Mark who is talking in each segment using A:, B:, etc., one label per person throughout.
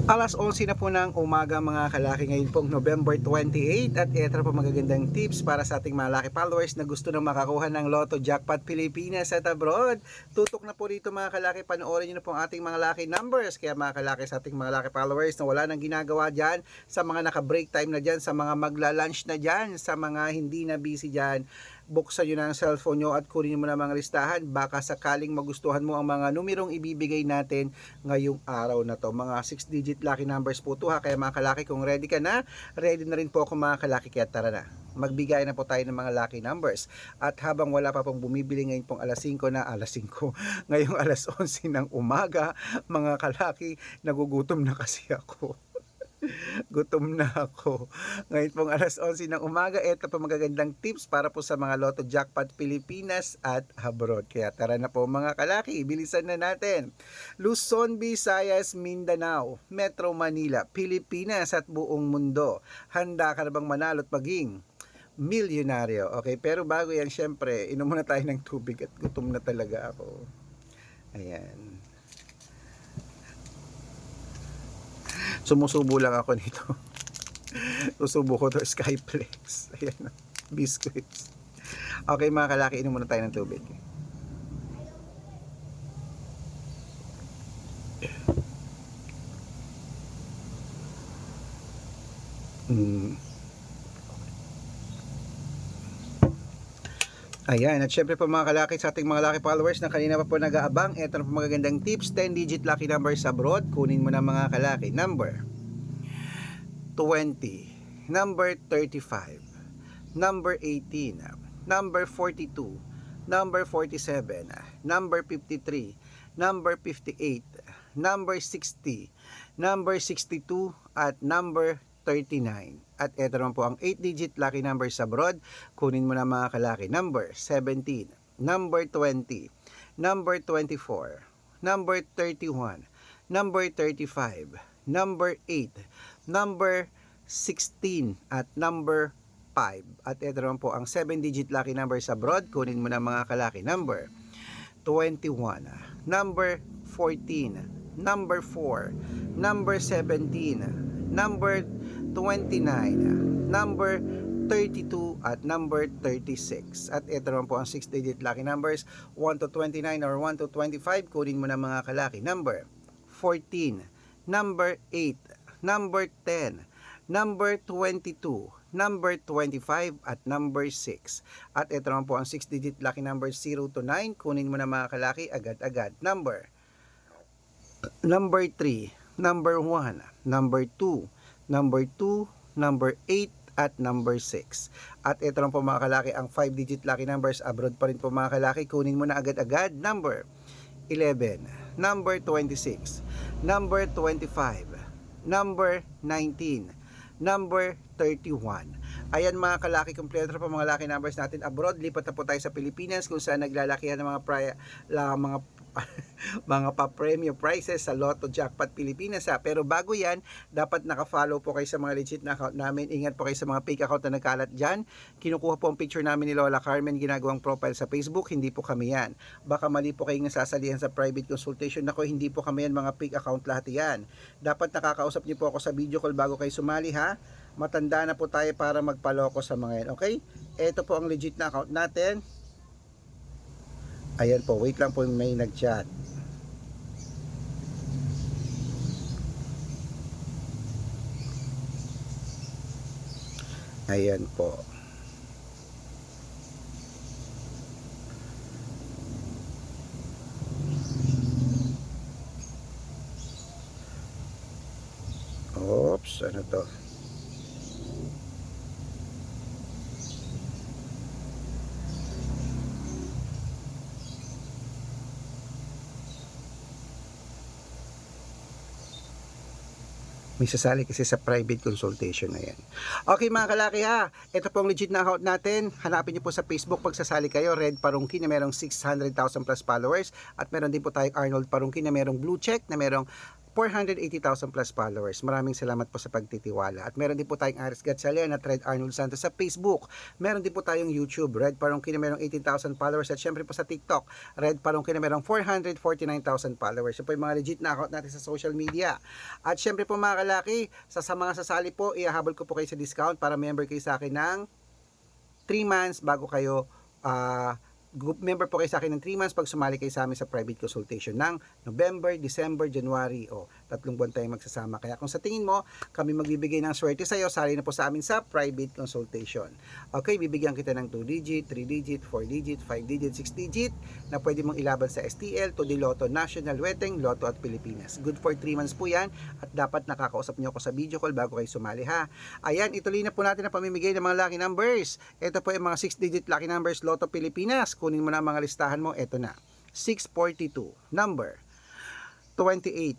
A: Alas 11 na po ng umaga mga kalaki, ngayon pong November 28, at ito po magagandang tips para sa ating mga laki followers na gusto na makakuha ng Lotto Jackpot Pilipinas at abroad. Tutok na po dito mga kalaki, panoorin nyo na po ang ating mga lucky numbers. Kaya mga kalaki, sa ating mga laki followers na wala nang ginagawa dyan, sa mga naka-break time na dyan, sa mga magla-lunch na dyan, sa mga hindi na busy dyan, buksan nyo na ang cellphone nyo at kunin mo na mga listahan. Baka sakaling magustuhan mo ang mga numerong ibibigay natin ngayong araw na to. Mga 6-digit lucky numbers po to ha. Kaya mga kalaki, kung ready ka na, ready na rin po ako mga kalaki. Kaya tara na, magbigay na po tayo ng mga lucky numbers. At habang wala pa pong bumibili ngayon pong alas 5 ngayong alas 11 ng umaga, mga kalaki, nagugutom na kasi ako. Gutom na ako. Ngayon pong alas 11 ng umaga, ito po magagandang tips para po sa mga Lotto Jackpot Pilipinas at abroad. Kaya tara na po mga kalaki, bilisan na natin. Luzon, Visayas, Mindanao, Metro Manila, Pilipinas at buong mundo. Handa ka na bang manalo at maging milyonaryo? Okay, pero bago yan, syempre, inom muna tayo ng tubig at gutom na talaga ako. Ayan. Sumusubo lang ako nito. Susubo ko to Skyflex. Ayan, biscuits. Okay mga kalaki, inom muna tayo ng tubig. Ayan, at syempre po mga kalaki, sa ating mga lucky followers na kanina pa po nag-aabang, eto na po magagandang tips, 10-digit lucky numbers abroad. Kunin mo na mga kalaki. Number 20, number 35, number 18, number 42, number 47, number 53, number 58, number 60, number 62, at number 39. At ito naman po ang 8-digit lucky numbers abroad. Kunin mo na mga kalaki. Number 17, number 20, number 24, number 31, number 35, number 8, number 16, at number 5. At ito naman po ang 7-digit lucky numbers abroad. Kunin mo na mga kalaki. Number 21, number 14, number 4, number 17, number 29, number 32, at number 36. At ito naman po ang 6-digit lucky numbers, 1 to 29 or 1 to 25. Kunin mo na mga kalaki. Number 14, number 8, number 10, number 22, number 25, at number 6. At ito naman po ang 6-digit lucky numbers, 0 to 9. Kunin mo na mga kalaki agad-agad. Number 3, number 1, number 2, number 2, number 8, at number 6. At ito lang po mga kalaki ang 5-digit lucky numbers abroad pa rin po mga kalaki. Kunin mo na agad-agad. Number 11, number 26, number 25, number 19, number 31. Ayan mga kalaki, kompleto po mga lucky numbers natin abroad. Lipat na po tayo sa Pilipinas kung saan naglalakihan ng mga mga pa-premium prices sa Lotto Jackpot Pilipinas ha. Pero bago yan, dapat naka-follow po kayo sa mga legit na account namin. Ingat po kayo sa mga fake account na nagkalat dyan. Kinukuha po ang picture namin ni Lola Carmen, ginagawang profile sa Facebook. Hindi po kami yan. Baka mali po kayong nasasalihan sa private consultation. Ako, hindi po kami yan, mga fake account lahat yan. Dapat nakakausap niyo po ako sa video call bago kayo sumali ha. Matanda na po tayo para magpaloko sa mga yan. Okay? Ito po ang legit na account natin. Ayan po, wait lang po, may nag-chat. Ayan po. Oops, ano to? May sasali kasi sa private consultation na yan. Okay mga kalaki ha, ito pong legit na account natin. Hanapin niyo po sa Facebook pag sasali kayo. Red Parungki na merong 600,000 plus followers. At meron din po tayong Arnold Parungki na merong blue check, na merong 480,000 plus followers. Maraming salamat po sa pagtitiwala. At meron din po tayong Aris Gatchalian at Red Arnold Santos sa Facebook. Meron din po tayong YouTube, Red Parongkin na merong 18,000 followers. At syempre po sa TikTok, Red Parongkin na merong 449,000 followers. Ito po yung mga legit na account natin sa social media. At syempre po mga kalaki, sa mga sasali po, ihahabol ko po kayo sa discount para member kayo sa akin ng 3 months bago kayo member po kayo sa akin ng 3 months pag sumali kayo sa amin sa private consultation ng November, December, January. O, 3 buwan tayong magsasama. Kaya kung sa tingin mo, kami magbibigay ng swerte sa iyo, sali na po sa amin sa private consultation. Okay, bibigyan kita ng 2 digit, 3 digit, 4 digit, 5 digit, 6 digit na pwede mong ilaban sa STL, to the Lotto, National Wedding, Lotto at Pilipinas. Good for 3 months po yan at dapat nakakausap nyo ako sa video call bago kayo sumali ha. Ayan, ituloy na po natin ang pamimigay ng mga lucky numbers. Ito po yung mga 6 digit lucky numbers Lotto Pilipinas. Kunin mo na ang mga listahan mo. Ito na. 642, number 28,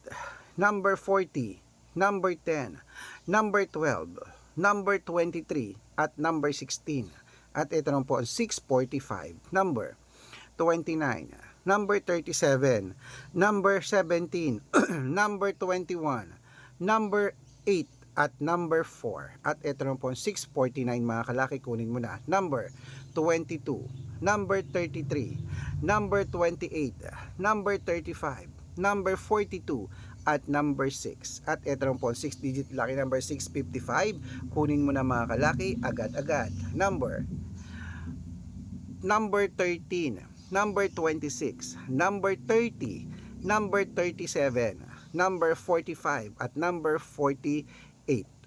A: number 40, number 10, number 12, number 23, at number 16. At ito naman po ang 645, number 29, number 37, number 17, number 21, number 8, at number 4. At ito naman po ang 649 mga kalaki, kunin mo na. Number 22, number 33, number 28, number 35, number 42, at number 6. At ito naman po ang 6 digit lucky number 655. Kunin mo na mga kalaki, agad-agad. Number 13, number 26, number 30, number 37, number 45, at number 48.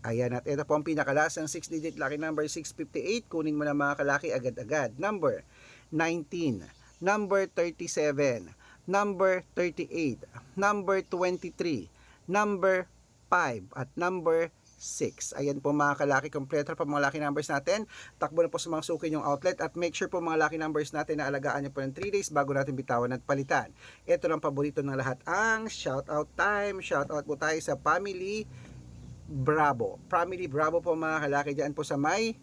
A: Ayan, at ito po ang pinakalasang 6 digit lucky number 658. Kunin mo na mga kalaki, agad-agad. Number 19, number 37, number 38, number 23, number 5, at number 6. Ayan po mga kalaki, kompleto po mga lucky numbers natin. Takbo na po sa mga suki yung outlet at make sure po mga lucky numbers natin na alagaan nyo po ng 3 days bago natin bitawan at palitan. Ito lang paborito ng lahat, ang shoutout time. Shoutout po tayo sa Family Bravo. Family Bravo po mga kalaki, dyan po sa may,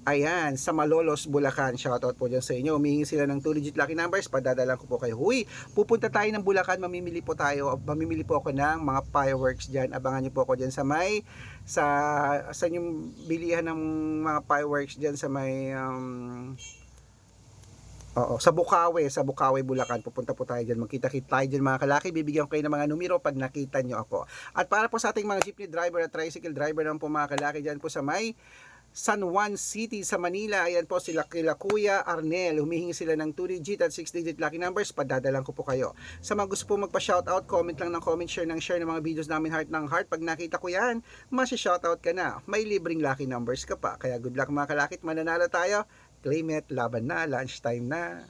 A: ayan, sa Malolos, Bulacan. Shoutout po dyan sa inyo. Humihingi sila ng 2 digit lucky numbers. Padadalan ko po kayo. Huy, pupunta tayo ng Bulacan. Mamimili po ako ng mga fireworks dyan. Abangan nyo po ako dyan sa may, sa yung bilihan ng mga fireworks dyan sa may, sa Bukawi, Bulacan. Pupunta po tayo dyan. Magkita-kita tayo dyan mga kalaki. Bibigyan ko kayo ng mga numero pag nakita nyo ako. At para po sa ating mga jeepney driver at tricycle driver naman po mga kalaki dyan po sa may San Juan City sa Manila. Ayan po sila kila Kuya Arnel. Humihingi sila ng 2 digit at 6 digit lucky numbers. Padadalan ko po kayo. Sa mga gusto po magpa-shoutout, comment lang ng comment, share ng mga videos namin heart ng heart. Pag nakita ko yan, masya-shoutout ka na. May libreng lucky numbers ka pa. Kaya good luck mga kalakit. Mananalo tayo. Claim it. Laban na. Lunchtime na.